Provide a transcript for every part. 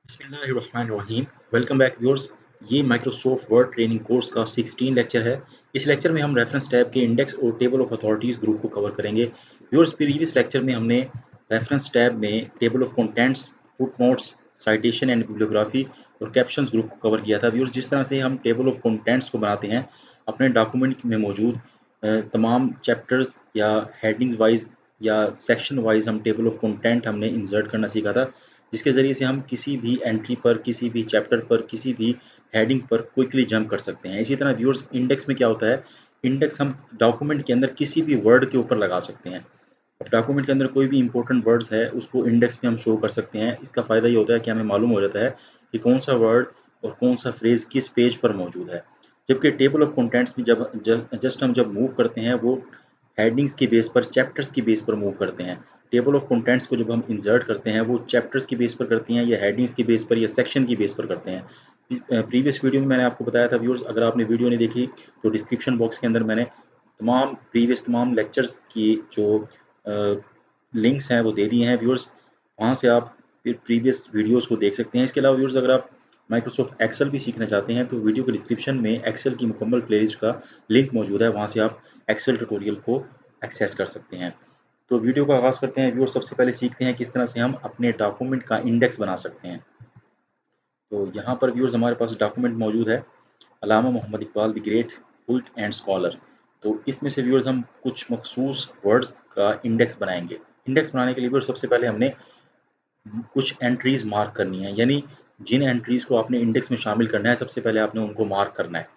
बिस्मिल्लाहिर्रहमानिर्रहीम। Welcome back viewers. ये Microsoft word training course का 16 लेक्चर है। इस लेक्चर में हम रेफरेंस टैब के इंडेक्स और टेबल ऑफ अथॉरिटीज़ ग्रुप को कवर करेंगे। व्यूअर्स, प्रीवियस लेक्चर में हमने रेफरेंस टैब में table of contents, footnotes, citation and bibliography और कैप्शंस ग्रुप को कवर किया था। व्यूअर्स, जिस तरह से हम टेबल ऑफ कंटेंट्स को बनाते हैं, अपने डॉक्यूमेंट में मौजूद तमाम चैप्टर्स या हेडिंग्स वाइज या सेक्शन वाइज हम टेबल ऑफ कंटेंट हमने इंसर्ट करना सीखा था, जिसके ज़रिए से हम किसी भी एंट्री पर, किसी भी चैप्टर पर, किसी भी हेडिंग पर क्विकली जंप कर सकते हैं। इसी तरह व्यूअर्स, इंडेक्स में क्या होता है, इंडेक्स हम डॉक्यूमेंट के अंदर किसी भी वर्ड के ऊपर लगा सकते हैं। अब डॉक्यूमेंट के अंदर कोई भी इंपॉर्टेंट वर्ड्स है, उसको इंडेक्स में हम शो कर सकते हैं। इसका फ़ायदा ये होता है कि हमें मालूम हो जाता है कि कौन सा वर्ड और कौन सा फ्रेज़ किस पेज पर मौजूद है। जबकि टेबल ऑफ कंटेंट्स में जस्ट हम जब मूव करते हैं, वो हेडिंग्स की बेस पर, चैप्टर्स की बेस पर मूव करते हैं। टेबल ऑफ कंटेंट्स को जब हम इंसर्ट करते हैं, वो चैप्टर्स की बेस पर करती हैं या हेडिंग्स की बेस पर या सेक्शन की बेस पर करते हैं। प्रीवियस वीडियो में मैंने आपको बताया था व्यूअर्स, अगर आपने वीडियो नहीं देखी तो डिस्क्रिप्शन बॉक्स के अंदर मैंने तमाम लेक्चर्स की जो लिंक्स हैं वो दे दिए हैं व्यूअर्स। वहाँ से आप फिर प्रीवियस वीडियोज़ को देख सकते हैं। इसके अलावा व्यूअर्स, अगर आप माइक्रोसॉफ्ट एक्सेल भी सीखना चाहते हैं तो वीडियो के डिस्क्रिप्शन में एक्सेल की मुकम्मल प्लेलिस्ट का लिंक मौजूद है, वहाँ से आप एक्सेल ट्यूटोरियल को एक्सेस कर सकते हैं। तो वीडियो का आगाज़ करते हैं व्यूअर्स। सबसे पहले सीखते हैं किस तरह से हम अपने डॉक्यूमेंट का इंडेक्स बना सकते हैं। तो यहाँ पर व्यूअर्स हमारे पास डॉक्यूमेंट मौजूद है, Allama Muhammad Iqbal the great poet and scholar. तो इसमें से व्यूअर्स हम कुछ मखसूस वर्ड्स का इंडेक्स बनाएंगे। इंडेक्स बनाने के लिए व्यूअर्स सबसे पहले हमने कुछ एंट्रीज मार्क करनी है, यानी जिन एंट्रीज को आपने इंडेक्स में शामिल करना है, सबसे पहले आपने उनको मार्क करना है।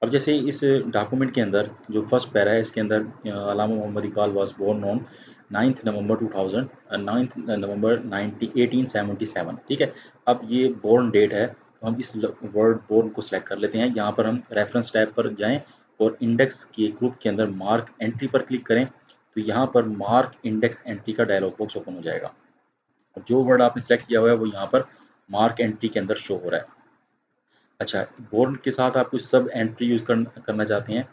अब जैसे इस डॉक्यूमेंट के अंदर जो फर्स्ट पैरा है, इसके अंदर Allama Muhammad Iqbal was born on 9 November 2000 9 November 1877। ठीक है। अब ये बोर्न डेट है, तो हम इस वर्ड बोर्न को सिलेक्ट कर लेते हैं। यहाँ पर हम रेफरेंस टैब पर जाएं और इंडेक्स के ग्रुप के अंदर मार्क एंट्री पर क्लिक करें, तो यहाँ पर मार्क इंडेक्स एंट्री का डायलॉग बॉक्स ओपन हो जाएगा। जो वर्ड आपने सेलेक्ट किया हुआ है वो यहाँ पर मार्क एंट्री के अंदर शो हो रहा है। अच्छा, बोर्ड के साथ आप कुछ सब एंट्री यूज़ करना चाहते हैं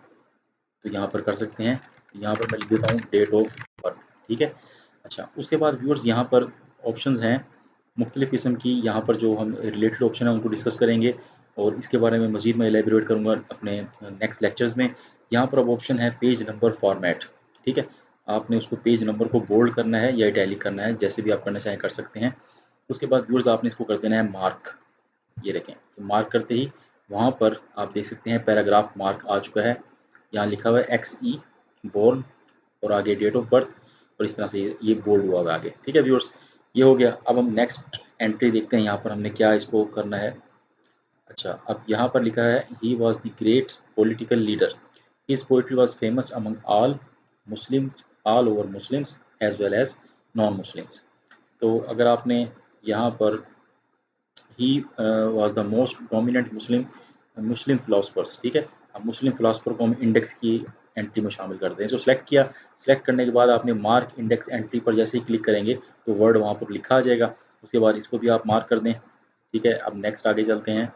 तो यहाँ पर कर सकते हैं। यहाँ पर मैं लिख देता हूँ डेट ऑफ बर्थ। ठीक है। अच्छा, उसके बाद व्यूअर्स यहाँ पर ऑप्शंस हैं मुख्तलिफ़ किस्म की। यहाँ पर जो हम रिलेटेड ऑप्शन है उनको डिस्कस करेंगे और इसके बारे में मज़ीद मैं एलेबोरेट करूँगा अपने नेक्स्ट लेक्चर्स में। यहाँ पर अब ऑप्शन है पेज नंबर फॉर्मेट। ठीक है। आपने उसको पेज नंबर को बोल्ड करना है या इटैलिक करना है, जैसे भी आप करना चाहें कर सकते हैं। उसके बाद व्यूअर्स आपने इसको कर देना है मार्क। ये देखें, तो मार्क करते ही वहाँ पर आप देख सकते हैं पैराग्राफ मार्क आ चुका है। यहाँ लिखा हुआ है XE बोर्न और आगे डेट ऑफ बर्थ, और इस तरह से ये बोल्ड हुआ हुआ आगे। ठीक है व्यूअर्स, ये हो गया। अब हम नेक्स्ट एंट्री देखते हैं, यहाँ पर हमने क्या इसको करना है। अच्छा, अब यहाँ पर लिखा है he was the great political leader, his poetry was famous among all Muslim, all over Muslims as well as non Muslims. तो अगर आपने यहाँ पर he was the most dominant Muslim philosophers, ठीक है। अब मुस्लिम फिलोसफर को हम इंडेक्स की एंट्री में शामिल करते हैं। सो सेलेक्ट किया, सेलेक्ट करने के बाद आपने मार्क इंडेक्स एंट्री पर जैसे ही क्लिक करेंगे तो वर्ड वहाँ पर लिखा आ जाएगा। उसके बाद इसको भी आप मार्क कर दें। ठीक है। अब नेक्स्ट आगे चलते हैं।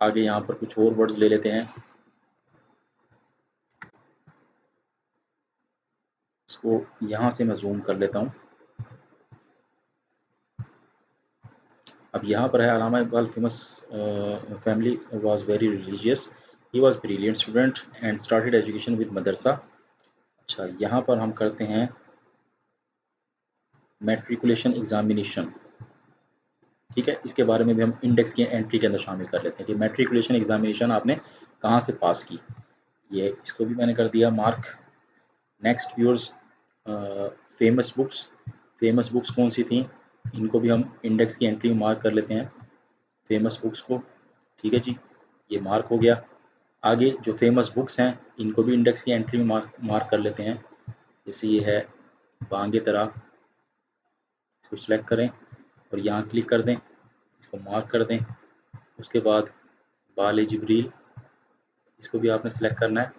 आगे यहाँ पर कुछ और वर्ड्स ले लेते हैं। इसको यहाँ से मैं जूम कर लेता हूँ। अब यहाँ पर है Allama Iqbal famous family was very religious, he was brilliant student and started education with madrasa. अच्छा, यहाँ पर हम करते हैं मैट्रिकुलेशन एग्जामिनेशन। ठीक है। इसके बारे में भी हम इंडेक्स की एंट्री के अंदर शामिल कर लेते हैं कि मैट्रिकुलेशन एग्जामिनेशन आपने कहाँ से पास की। ये इसको भी मैंने कर दिया mark. Next viewers, famous books. Famous books कौन सी थी, इनको भी हम इंडेक्स की एंट्री में मार्क कर लेते हैं, फेमस बुक्स को। ठीक है जी, ये मार्क हो गया। आगे जो फेमस बुक्स हैं इनको भी इंडेक्स की एंट्री में मार्क कर लेते हैं। जैसे ये है बांगे तरह, इसको सिलेक्ट करें और यहाँ क्लिक कर दें, इसको मार्क कर दें। उसके बाद बाल जिब्रील, इसको भी आपने सेलेक्ट करना है,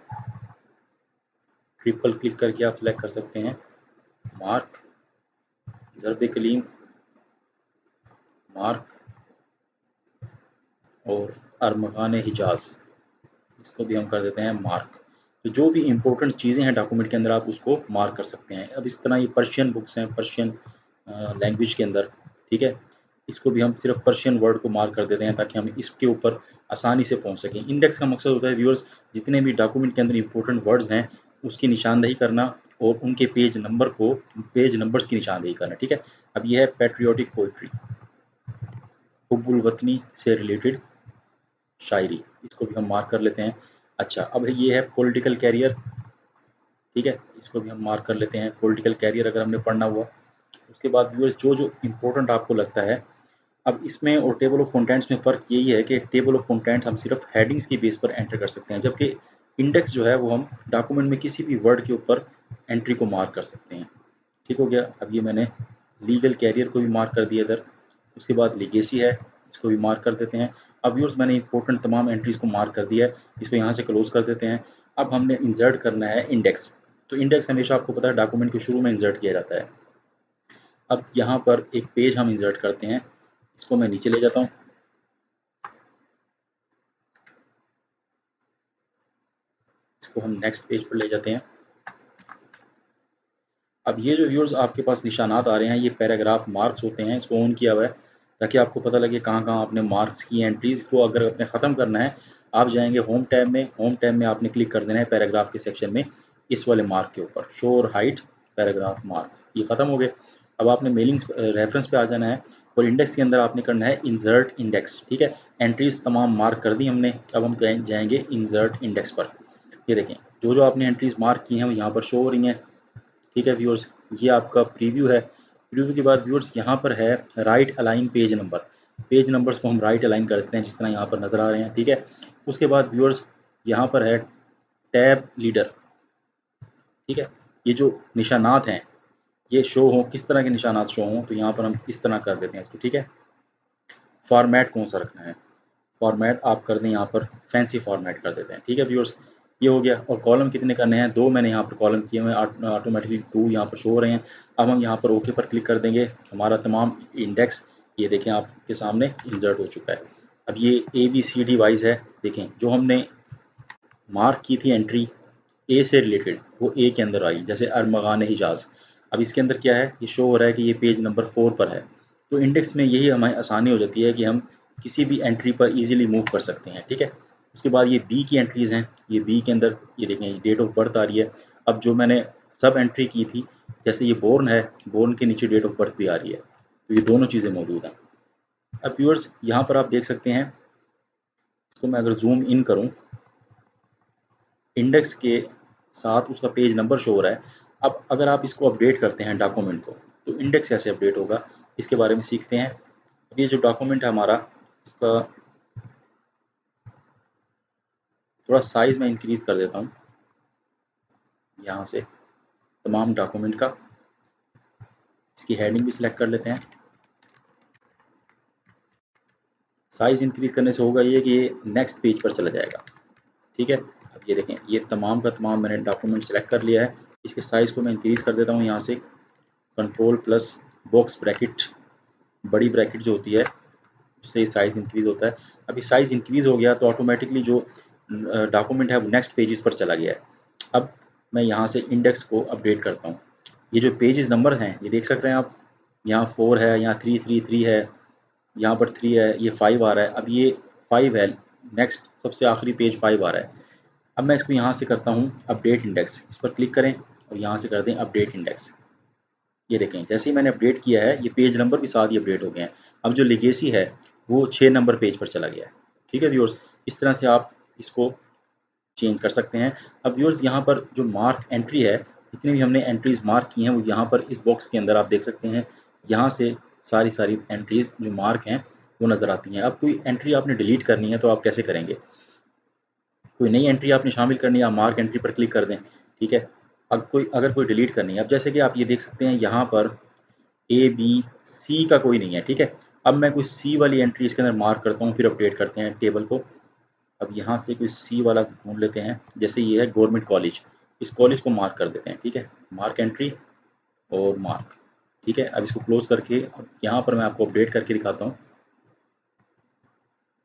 ट्रिपल क्लिक करके आप सेलेक्ट कर सकते हैं, मार्क। ज़रब कलीम, मार्क। और अरमगान हिजाज, इसको भी हम कर देते हैं मार्क। तो जो भी इंपॉर्टेंट चीज़ें हैं डॉक्यूमेंट के अंदर आप उसको मार्क कर सकते हैं। अब इस तरह ये पर्शियन बुक्स हैं, पर्शियन लैंग्वेज के अंदर। ठीक है। इसको भी हम सिर्फ पर्शियन वर्ड को मार्क कर देते हैं ताकि हम इसके ऊपर आसानी से पहुंच सकें। इंडेक्स का मकसद होता है व्यूअर्स, जितने भी डॉक्यूमेंट के अंदर इंपॉर्टेंट वर्ड्स हैं उसकी निशानदेही करना और उनके पेज नंबर्स की निशानदेही करना। ठीक है, अब ये है पैट्रियोटिक पोइट्री, हुब्बुल वतनी से रिलेटेड शायरी, इसको भी हम मार्क कर लेते हैं। अच्छा, अब ये है पॉलिटिकल कैरियर। ठीक है, इसको भी हम मार्क कर लेते हैं, पॉलिटिकल कैरियर अगर हमने पढ़ना हुआ। उसके बाद व्यूअर्स जो जो इम्पोर्टेंट आपको लगता है, अब इसमें और टेबल ऑफ कंटेंट्स में फ़र्क यही है कि टेबल ऑफ कंटेंट हम सिर्फ हेडिंग्स की बेस पर एंटर कर सकते हैं, जबकि इंडेक्स जो है वो हम डॉक्यूमेंट में किसी भी वर्ड के ऊपर एंट्री को मार्क कर सकते हैं। ठीक हो गया। अब ये मैंने लीगल कैरियर को भी मार्क कर दिया इधर। उसके बाद लीगेसी है, इसको भी मार्क कर देते हैं। अब व्यूअर्स मैंने इंपॉर्टेंट तमाम एंट्रीज को मार्क कर दिया है, इसको यहाँ से क्लोज कर देते हैं। अब हमने इंसर्ट करना है इंडेक्स। तो इंडेक्स हमेशा आपको पता है डॉक्यूमेंट के शुरू में इंसर्ट किया जाता है। अब यहाँ पर एक पेज हम इंसर्ट करते हैं, इसको मैं नीचे ले जाता हूँ। इसको हम नेक्स्ट पेज पर ले जाते हैं। अब ये जो व्यूअर्स आपके पास निशानात आ रहे हैं, ये पैराग्राफ मार्क्स होते हैं, इसको ऑन किया हुआ है ताकि आपको पता लगे कहाँ कहाँ आपने मार्क्स की एंट्रीज को अगर आपने ख़त्म करना है। आप जाएंगे होम टैब में, होम टैब में आपने क्लिक कर देना है पैराग्राफ के सेक्शन में, इस वाले मार्क के ऊपर शो और हाइट पैराग्राफ मार्क्स, ये ख़त्म हो गए। अब आपने मेलिंग्स रेफरेंस पे आ जाना है और इंडेक्स के अंदर आपने करना है इंसर्ट इंडेक्स। ठीक है, एंट्रीज तमाम मार्क कर दी हमने। अब हम जाएंगे इंसर्ट इंडेक्स पर। ये देखें, जो जो आपने एंट्रीज मार्क की हैं वो यहाँ पर शो हो रही हैं। ठीक है व्यूअर्स, ये आपका प्रीव्यू है। प्रीव्यू के बाद व्यूअर्स यहाँ पर है right align page number. Page numbers को हम राइट अलाइन कर देते हैं जिस तरह यहाँ पर नज़र आ रहे हैं। ठीक है, उसके बाद व्यूअर्स यहाँ पर है टैब लीडर। ठीक है, ये जो निशानात हैं ये शो हों, किस तरह के निशानात शो हों, तो यहाँ पर हम इस तरह कर देते हैं इसको। ठीक है, फॉर्मेट कौन सा रखना है, फॉर्मेट आप कर दें यहाँ पर फैंसी फॉर्मेट कर देते हैं। ठीक है व्यूअर्स, ये हो गया। और कॉलम कितने करने हैं, 2 मैंने यहाँ पर कॉलम किए हुए हैं, ऑटोमेटिकली 2 यहाँ पर शो हो रहे हैं। अब हम यहाँ पर ओके पर क्लिक कर देंगे, हमारा तमाम इंडेक्स ये देखें आपके सामने इंसर्ट हो चुका है। अब ये ABCD वाइज है, देखें जो हमने मार्क की थी एंट्री ए से रिलेटेड वो ए के अंदर आई, जैसे अरमगान हिजाज। अब इसके अंदर क्या है, ये शो हो रहा है कि ये पेज नंबर 4 पर है। तो इंडेक्स में यही हमें आसानी हो जाती है कि हम किसी भी एंट्री पर इजीली मूव कर सकते हैं। ठीक है, उसके बाद ये बी की एंट्रीज हैं, ये बी के अंदर ये देखें डेट ऑफ बर्थ आ रही है। अब जो मैंने सब एंट्री की थी, जैसे ये बोर्न है, बोर्न के नीचे डेट ऑफ बर्थ भी आ रही है, तो ये दोनों चीज़ें मौजूद हैं। अब व्यूअर्स यहाँ पर आप देख सकते हैं, इसको मैं अगर जूम इन करूँ, इंडेक्स के साथ उसका पेज नंबर शो हो रहा है। अब अगर आप इसको अपडेट करते हैं डॉक्यूमेंट को, तो इंडेक्स कैसे अपडेट होगा इसके बारे में सीखते हैं। अब ये जो डॉक्यूमेंट है हमारा, इसका थोड़ा साइज़ मैं इंक्रीज़ कर देता हूँ यहाँ से, तमाम डॉक्यूमेंट का। इसकी हेडिंग भी सिलेक्ट कर लेते हैं। साइज़ इंक्रीज़ करने से होगा ये कि ये नेक्स्ट पेज पर चला जाएगा। ठीक है, अब ये देखें, ये तमाम का तमाम मैंने डॉक्यूमेंट सेलेक्ट कर लिया है। इसके साइज़ को मैं इंक्रीज़ कर देता हूँ यहाँ से, कंट्रोल प्लस बॉक्स ब्रैकेट, बड़ी ब्रैकेट जो होती है उससे साइज़ इंक्रीज़ होता है। अभी साइज़ इंक्रीज़ हो गया तो ऑटोमेटिकली जो डॉक्यूमेंट है वो नेक्स्ट पेजेस पर चला गया है। अब मैं यहाँ से इंडेक्स को अपडेट करता हूँ। ये जो पेजेस नंबर हैं ये देख सकते हैं आप, यहाँ 4 है, यहाँ 333 है, यहाँ पर 3 है, ये 5 आ रहा है। अब ये 5 है, नेक्स्ट सबसे आखिरी पेज 5 आ रहा है। अब मैं इसको यहाँ से करता हूँ अपडेट इंडेक्स, इस पर क्लिक करें और यहाँ से कर दें अपडेट इंडेक्स। ये देखें, जैसे ही मैंने अपडेट किया है ये पेज नंबर भी साथ ही अपडेट हो गए हैं। अब जो लिगेसी है वो 6 नंबर पेज पर चला गया है। ठीक है व्यूअर्स, इस तरह से आप इसको चेंज कर सकते हैं। अब व्यूअर्स यहाँ पर जो मार्क एंट्री है, जितनी भी हमने एंट्रीज मार्क की हैं वो यहाँ पर इस बॉक्स के अंदर आप देख सकते हैं। यहाँ से सारी सारी एंट्रीज जो मार्क हैं वो नज़र आती हैं। अब कोई एंट्री आपने डिलीट करनी है तो आप कैसे करेंगे, कोई नई एंट्री आपने शामिल करनी है, आप मार्क एंट्री पर क्लिक कर दें। ठीक है, अब अगर कोई डिलीट करनी है, अब जैसे कि आप ये देख सकते हैं यहाँ पर ABC का कोई नहीं है। ठीक है, अब मैं कोई सी वाली एंट्री इसके अंदर मार्क करता हूँ, फिर अपडेट करते हैं टेबल को। अब यहाँ से कोई सी वाला ढूंढ लेते हैं, जैसे ये है गवर्नमेंट कॉलेज, इस कॉलेज को मार्क कर देते हैं। ठीक है, मार्क एंट्री और मार्क। ठीक है, अब इसको क्लोज करके अब यहाँ पर मैं आपको अपडेट करके दिखाता हूँ।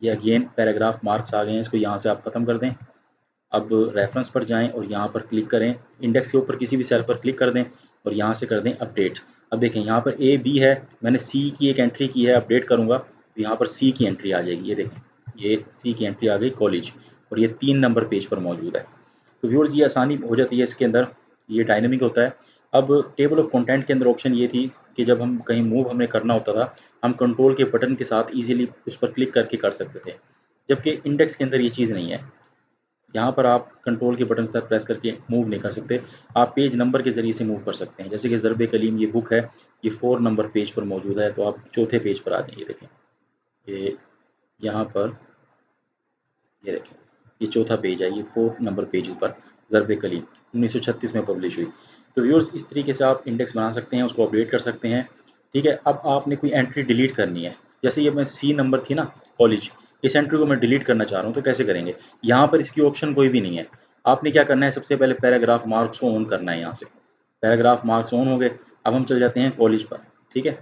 ये अगेन पैराग्राफ मार्क्स आ गए हैं, इसको यहाँ से आप ख़त्म कर दें। अब रेफरेंस पर जाएं और यहाँ पर क्लिक करें, इंडेक्स के ऊपर किसी भी सेल पर क्लिक कर दें और यहाँ से कर दें अपडेट। अब देखें यहाँ पर ए बी है, मैंने सी की एक एंट्री की है, अपडेट करूँगा तो यहाँ पर सी की एंट्री आ जाएगी। ये देखें, ये सी की एंट्री आ गई कॉलेज, और ये 3 नंबर पेज पर मौजूद है। तो व्यूअर्स ये आसानी हो जाती है इसके अंदर, ये डायनेमिक होता है। अब टेबल ऑफ कंटेंट के अंदर ऑप्शन ये थी कि जब हम कहीं मूव हमें करना होता था, हम कंट्रोल के बटन के साथ ईजिली उस पर क्लिक करके कर सकते थे, जबकि इंडेक्स के अंदर ये चीज़ नहीं है। यहाँ पर आप कंट्रोल के बटन से प्रेस करके मूव नहीं कर सकते, आप पेज नंबर के ज़रिए से मूव कर सकते हैं। जैसे कि ज़रब कलीम ये बुक है, ये 4 नंबर पेज पर मौजूद है, तो आप चौथे पेज पर आ जाइए। देखें ये यहाँ पर, ये देखें ये चौथा पेज है, ये 4 नंबर पेज पर ज़रब कलीम 1936 में पब्लिश हुई। तो व्यूअर्स इस तरीके से आप इंडेक्स बना सकते हैं, उसको अपडेट कर सकते हैं। ठीक है, अब आपने कोई एंट्री डिलीट करनी है, जैसे ये मैं सी नंबर थी ना कॉलेज, इस एंट्री को मैं डिलीट करना चाह रहा हूँ, तो कैसे करेंगे? यहाँ पर इसकी ऑप्शन कोई भी नहीं है। आपने क्या करना है, सबसे पहले पैराग्राफ मार्क्स को ऑन करना है। यहाँ से पैराग्राफ मार्क्स ऑन हो गए। अब हम चल जाते हैं कॉलेज पर। ठीक है,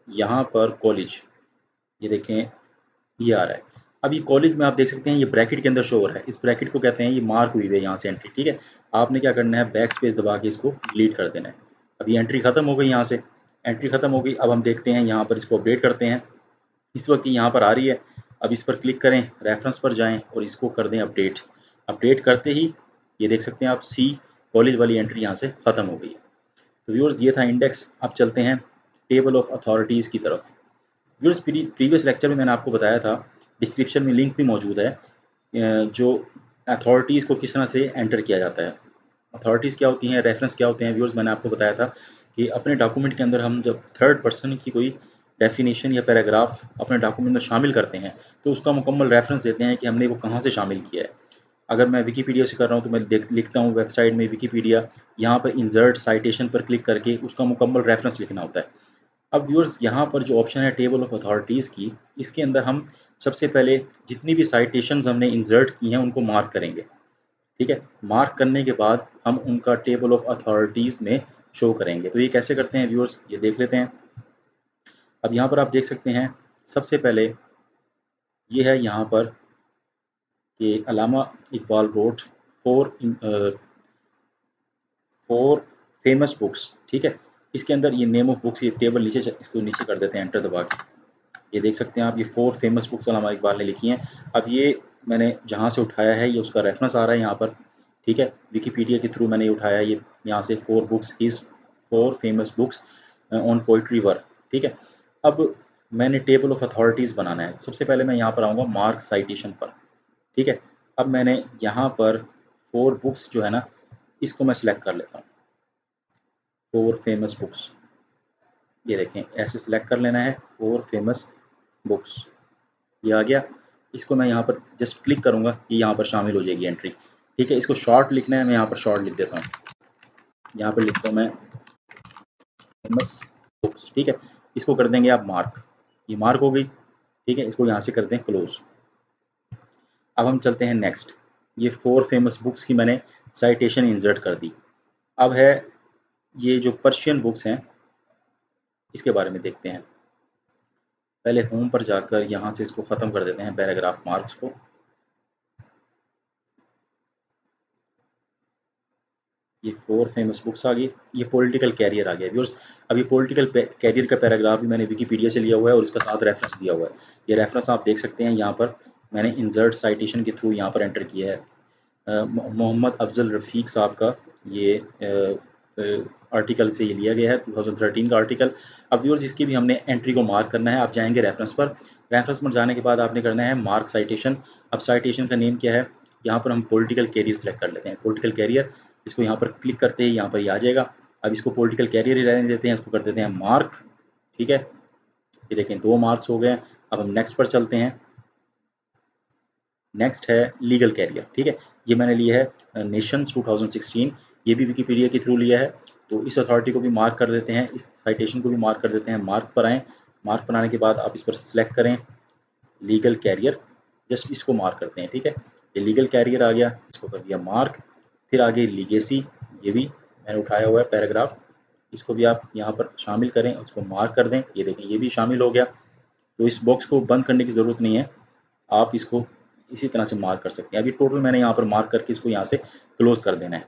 यहाँ पर कॉलेज, ये देखें ये आ रहा है। अब ये कॉलेज में आप देख सकते हैं ये ब्रैकेट के अंदर शो हो रहा है, इस ब्रैकेट को कहते हैं, ये मार्क हुई है यहाँ से एंट्री। ठीक है, आपने क्या करना है, बैक स्पेस दबा के इसको डिलीट कर देना है। अब ये एंट्री खत्म हो गई, यहाँ से एंट्री खत्म हो गई। अब हम देखते हैं यहाँ पर, इसको अपडेट करते हैं। इस वक्त यहाँ पर आ रही है, अब इस पर क्लिक करें, रेफरेंस पर जाएं और इसको कर दें अपडेट। अपडेट करते ही ये देख सकते हैं आप, सी कॉलेज वाली एंट्री यहाँ से ख़त्म हो गई है। तो व्यूअर्स ये था इंडेक्स। अब चलते हैं टेबल ऑफ अथॉरिटीज़ की तरफ। व्यूअर्स प्रीवियस लेक्चर में मैंने आपको बताया था, डिस्क्रिप्शन में लिंक भी मौजूद है, जो अथॉरिटीज़ को किस तरह से एंटर किया जाता है। अथॉरिटीज़ क्या होती हैं, रेफरेंस क्या होते हैं। व्यूअर्स मैंने आपको बताया था कि अपने डॉक्यूमेंट के अंदर हम जब थर्ड पर्सन की कोई डेफिनेशन या पैराग्राफ अपने डॉक्यूमेंट में शामिल करते हैं, तो उसका मुकम्मल रेफरेंस देते हैं कि हमने वो कहाँ से शामिल किया है। अगर मैं विकीपीडिया से कर रहा हूँ तो मैं लिखता हूँ वेबसाइट में विकीपीडिया, यहाँ पर इंसर्ट साइटेशन पर क्लिक करके उसका मुकम्मल रेफरेंस लिखना होता है। अब व्यूअर्स यहाँ पर जो ऑप्शन है टेबल ऑफ अथॉरिटीज़ की, इसके अंदर हम सबसे पहले जितनी भी साइटेशंस हमने इंसर्ट की हैं उनको मार्क करेंगे। ठीक है, मार्क करने के बाद हम उनका टेबल ऑफ अथॉरिटीज़ में शो करेंगे। तो ये कैसे करते हैं व्यूअर्स, ये देख लेते हैं। अब यहाँ पर आप देख सकते हैं, सबसे पहले ये है यहाँ पर कि Allama Iqbal wrote four four famous books. ठीक है, इसके अंदर ये नेम ऑफ बुक्स, ये टेबल नीचे, इसको नीचे कर देते हैं एंटर दबा के। ये देख सकते हैं आप, ये 4 फेमस बुक्स अल्लामा इकबाल ने लिखी हैं। अब ये मैंने जहाँ से उठाया है, ये उसका रेफरेंस आ रहा है यहाँ पर। ठीक है, विकीपीडिया के थ्रू मैंने ये उठाया, ये यहाँ से 4 books, his 4 famous books on poetry work. ठीक है, अब मैंने टेबल ऑफ अथॉरिटीज़ बनाना है। सबसे पहले मैं यहाँ पर आऊँगा मार्क साइटेशन पर। ठीक है, अब मैंने यहाँ पर 4 बुक्स जो है ना, इसको मैं सिलेक्ट कर लेता हूँ, 4 फेमस बुक्स। ये देखें, ऐसे सिलेक्ट कर लेना है, 4 फेमस बुक्स, ये आ गया। इसको मैं यहाँ पर जस्ट क्लिक करूँगा, ये यहाँ पर शामिल हो जाएगी एंट्री। ठीक है, इसको शॉर्ट लिखना है, मैं यहाँ पर शॉर्ट लिख देता हूँ। यहाँ पर लिखता हूँ मैं फेमस बुक्स। ठीक है, इसको कर देंगे आप मार्क, ये मार्क हो गई। ठीक है, इसको यहाँ से कर दें क्लोज। अब हम चलते हैं नेक्स्ट। ये 4 फेमस बुक्स की मैंने साइटेशन इंसर्ट कर दी। अब है ये जो पर्शियन बुक्स हैं, इसके बारे में देखते हैं। पहले होम पर जाकर यहाँ से इसको ख़त्म कर देते हैं, पैराग्राफ मार्क्स को। ये 4 फेमस बुक्स आ गई, ये पॉलिटिकल कैरियर आ गया व्यूअर्स। अब ये पॉलिटिकल कैरियर का पैराग्राफ भी मैंने विकीपीडिया से लिया हुआ है और इसका साथ रेफरेंस दिया हुआ है। ये रेफरेंस आप देख सकते हैं, यहाँ पर मैंने इंसर्ट साइटेशन के थ्रू यहाँ पर एंटर किया है। मोहम्मद अफजल रफ़ीक साहब का ये आर्टिकल से ये लिया गया है, 2013 का आर्टिकल। अब व्यूअर्स इसकी भी हमने एंट्री को मार्क करना है। आप जाएंगे रेफरेंस पर, रेफरेंस पर जाने के बाद आपने करना है मार्क साइटेशन। अब साइटेशन का नेम क्या है, यहाँ पर हम पॉलिटिकल कैरियर सेलेक्ट कर लेते हैं, पॉलिटिकल कैरियर। इसको यहाँ पर क्लिक करते ही यहाँ पर ये आ जाएगा। अब इसको पॉलिटिकल कैरियर ही रहने देते हैं, इसको कर देते हैं मार्क। ठीक है, ये देखें 2 मार्क्स हो गए। अब हम नेक्स्ट पर चलते हैं। नेक्स्ट है लीगल कैरियर। ठीक है, ये मैंने लिया है नेशंस 2016, ये भी विकीपीडिया के थ्रू लिया है। तो इस अथॉरिटी को भी मार्क कर देते हैं, इस साइटेशन को भी मार्क कर देते हैं। मार्क पर आएँ, मार्क पर आने के बाद आप इस पर सिलेक्ट करें लीगल कैरियर, जस्ट इसको मार्क करते हैं। ठीक है, ये लीगल कैरियर आ गया, इसको कर दिया मार्क। फिर आगे लीगेसी, ये भी मैंने उठाया हुआ है पैराग्राफ, इसको भी आप यहाँ पर शामिल करें, उसको मार्क कर दें। ये देखें, ये भी शामिल हो गया। तो इस बॉक्स को बंद करने की ज़रूरत नहीं है, आप इसको इसी तरह से मार्क कर सकते हैं। अभी टोटल मैंने यहाँ पर मार्क करके इसको यहाँ से क्लोज कर देना है।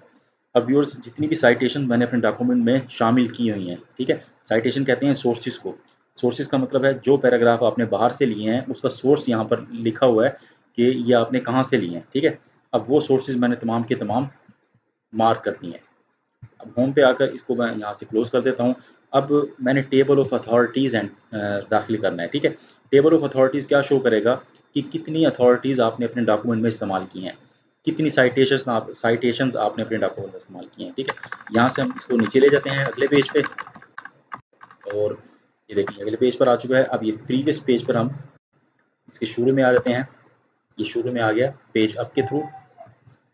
अब व्यूअर्स जितनी भी साइटेशन मैंने अपने डॉक्यूमेंट में शामिल की हुई हैं, ठीक है? साइटेशन कहते हैं सोर्सेज़ को। सोर्सेज़ का मतलब है जो पैराग्राफ आपने बाहर से लिए हैं, उसका सोर्स यहाँ पर लिखा हुआ है कि ये आपने कहाँ से लिए हैं, ठीक है? अब वो सोर्सेज़ मैंने तमाम के तमाम मार्क कर दिए हैं। अब होम पे आकर इसको मैं यहाँ से क्लोज़ कर देता हूँ। अब मैंने टेबल ऑफ़ अथॉरिटीज़ एंड दाखिल करना है, ठीक है? टेबल ऑफ़ अथॉरिटीज़ क्या शो करेगा कि कितनी अथॉरिटीज़ आपने अपने डॉक्यूमेंट में इस्तेमाल की हैं, कितनी साइटेशंस आपने अपने डॉक्यूमेंट में इस्तेमाल की हैं, ठीक है? यहाँ से हम इसको नीचे ले जाते हैं अगले पेज पे और ये देखिए अगले पेज पर आ चुका है। अब ये प्रीवियस पेज पर हम इसके शुरू में आ जाते हैं। ये शुरू में आ गया पेज अप के थ्रू।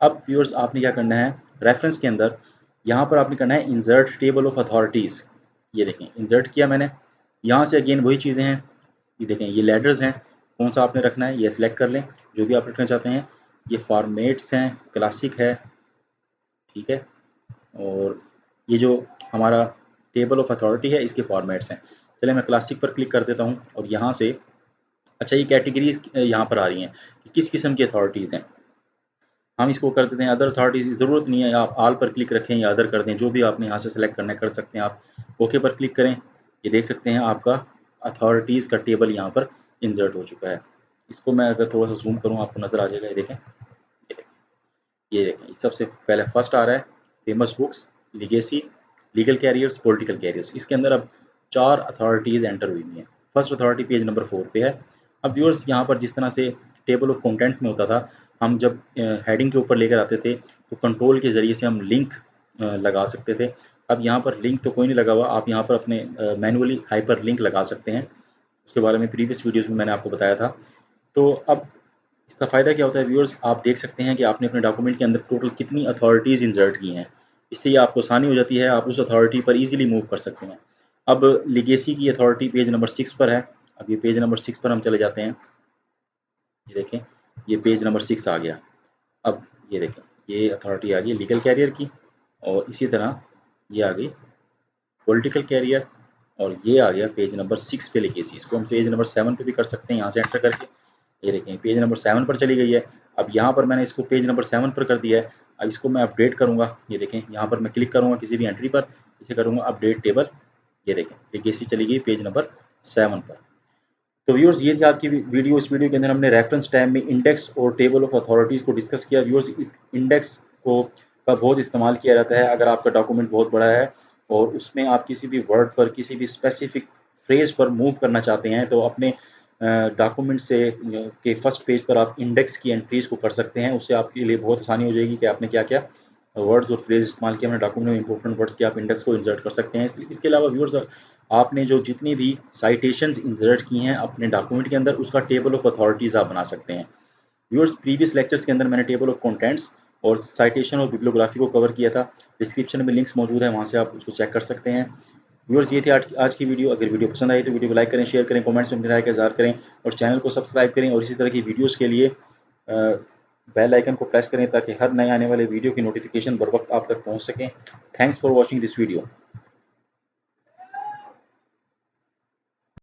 अब व्यूअर्स आपने क्या करना है, रेफरेंस के अंदर यहाँ पर आपने करना है इंसर्ट टेबल ऑफ अथॉरिटीज़। ये देखें इंसर्ट किया मैंने। यहाँ से अगेन वही चीज़ें हैं, ये देखें ये लेटर्स हैं, कौन सा आपने रखना है ये सिलेक्ट कर लें, जो भी आप रखना चाहते हैं। ये फॉर्मेट्स हैं, क्लासिक है, ठीक है। और ये जो हमारा टेबल ऑफ अथॉरिटी है इसके फॉर्मेट्स हैं। चलिए मैं क्लासिक पर क्लिक कर देता हूँ और यहाँ से अच्छा ये कैटेगरीज यहाँ पर आ रही हैं कि किस किस्म की अथॉरिटीज़ हैं। हम इसको कर देते हैं अदर अथॉरिटीज़ की ज़रूरत नहीं है, आप ऑल पर क्लिक रखें या अदर कर दें, जो भी आपने यहाँ से सेलेक्ट करना है कर सकते हैं आप। ओके पर क्लिक करें, ये देख सकते हैं आपका अथॉरिटीज़ का टेबल यहाँ पर इंसर्ट हो चुका है। इसको मैं अगर थोड़ा सा जूम करूँ आपको नज़र आ जाएगा, ये देखें, ये देखें सबसे पहले फर्स्ट आ रहा है famous books, legacy, legal carriers, political carriers. इसके अंदर अब 4 अथॉरिटीज़ एंटर हुई हैं। फर्स्ट अथॉरिटी पेज नंबर 4 पे है। अब व्यूअर्स यहाँ पर जिस तरह से टेबल ऑफ कंटेंट्स में होता था, हम जब हेडिंग के ऊपर लेकर आते थे तो कंट्रोल के ज़रिए से हम लिंक लगा सकते थे। अब यहाँ पर लिंक तो कोई नहीं लगा हुआ, आप यहाँ पर अपने मैनुअली हाइपर लिंक लगा सकते हैं। उसके बारे में प्रीवियस वीडियोज़ में मैंने आपको बताया था। तो अब इसका फ़ायदा क्या होता है व्यूअर्स, आप देख सकते हैं कि आपने अपने डॉक्यूमेंट के अंदर टोटल कितनी अथॉरिटीज़ इंसर्ट की हैं। इससे ये आपको आसानी हो जाती है, आप उस अथॉरिटी पर ईज़िली मूव कर सकते हैं। अब लीगेसी की अथॉरिटी पेज नंबर 6 पर है। अब ये पेज नंबर 6 पर हम चले जाते हैं। ये देखें, ये पेज नंबर 6 आ गया। अब ये देखें, ये अथॉरिटी आ गई लीगल कैरियर की और इसी तरह ये आ गई पॉलिटिकल कैरियर और ये आ गया पेज नंबर 6 पे लीगेसी। इसको हम पेज नंबर 7 पे भी कर सकते हैं यहाँ से एंटर करके। ये देखें पेज नंबर 7 पर चली गई है। अब यहाँ पर मैंने इसको पेज नंबर 7 पर कर दिया है। अब इसको मैं अपडेट करूँगा, ये देखें यहाँ पर मैं क्लिक करूँगा किसी भी एंट्री पर, इसे करूँगा अपडेट टेबल। ये देखें लीगेसी चली गई पेज नंबर 7 पर। तो व्यूअर्स ये थी आज की वीडियो। इस वीडियो के अंदर हमने रेफरेंस टैब में इंडेक्स और टेबल ऑफ अथॉरिटीज़ को डिस्कस किया। व्यूअर्स इस इंडेक्स को का बहुत इस्तेमाल किया जाता है अगर आपका डॉक्यूमेंट बहुत बड़ा है और उसमें आप किसी भी वर्ड पर किसी भी स्पेसिफिक फ्रेज पर मूव करना चाहते हैं तो अपने डॉक्यूमेंट से के फर्स्ट पेज पर आप इंडेक्स की एंट्रीज़ को कर सकते हैं। उससे आपके लिए बहुत आसानी हो जाएगी कि आपने क्या क्या वर्ड्स और फ्रेज इस्तेमाल किया अपने डॉक्यूमेंट में, इंपॉर्टेंट वर्ड्स के आप इंडेक्स को इंसर्ट कर सकते हैं। इसके अलावा व्यूअर्स आपने जो जितनी भी साइटेशंस इंसर्ट की हैं अपने डॉक्यूमेंट के अंदर उसका टेबल ऑफ अथॉरिटीज़ आप बना सकते हैं। व्यूअर्स प्रीवियस लेक्चर्स के अंदर मैंने टेबल ऑफ कंटेंट्स और साइटेशन और बिब्लियोग्राफी को कवर किया था। डिस्क्रिप्शन में लिंक्स मौजूद है, वहाँ से आप उसको चेक कर सकते हैं। व्यूअर्स ये थी आज की वीडियो। अगर वीडियो पसंद आई तो वीडियो को लाइक करें, शेयर करें, कमेंट्स में अपनी राय का इज़हार करें और चैनल को सब्सक्राइब करें और इसी तरह की वीडियोज़ के लिए बेल आइकन को प्रेस करें ताकि हर नए आने वाले वीडियो की नोटिफिकेशन बर वक्त आप तक पहुँच सकें। Thanks for watching this video.